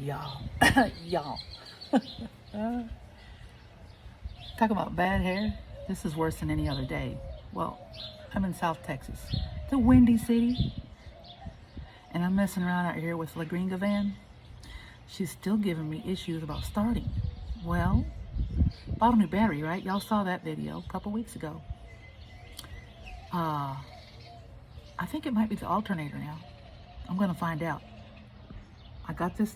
y'all. Y'all. Talk about bad hair. This is worse than any other day. Well, I'm in South Texas, the Windy City, and I'm messing around out here with LaGREENga van. She's still giving me issues about starting. Well, bought a new battery, right? Y'all saw that video a couple weeks ago. I think it might be the alternator now. I'm gonna find out. I got this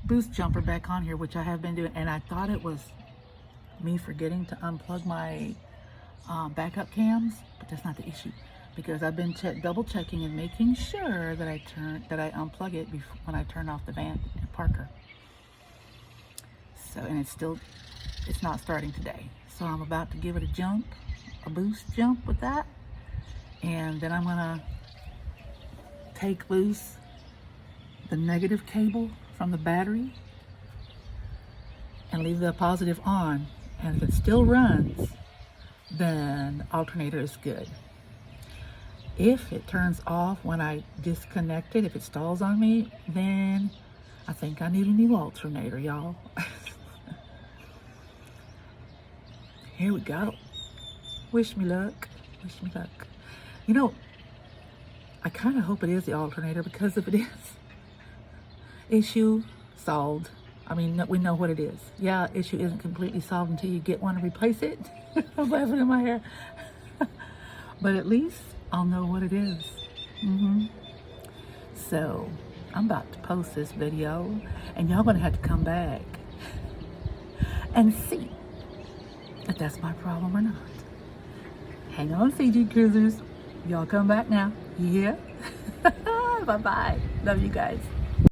boost jumper back on here, which I have been doing, and I thought it was me forgetting to unplug my backup cams, but that's not the issue, because I've been double checking and making sure that I unplug it when I turn off the van and park her. So, and it's not starting today. So I'm about to give it a boost jump with that, and then I'm gonna take loose the negative cable from the battery and leave the positive on. And if it still runs, then the alternator is good. If it turns off when I disconnect it, if it stalls on me, then I think I need a new alternator, y'all. Here we go. Wish me luck. Wish me luck. You know, I kind of hope it is the alternator, because if it is, issue solved. I mean, we know what it is. Yeah, issue isn't completely solved until you get one to replace it. I'm laughing in my hair. But at least I'll know what it is. So I'm about to post this video, and y'all gonna have to come back and see if that's my problem or not. Hang on, Fiji cruisers. Y'all come back now. Yeah? Bye-bye. Love you guys.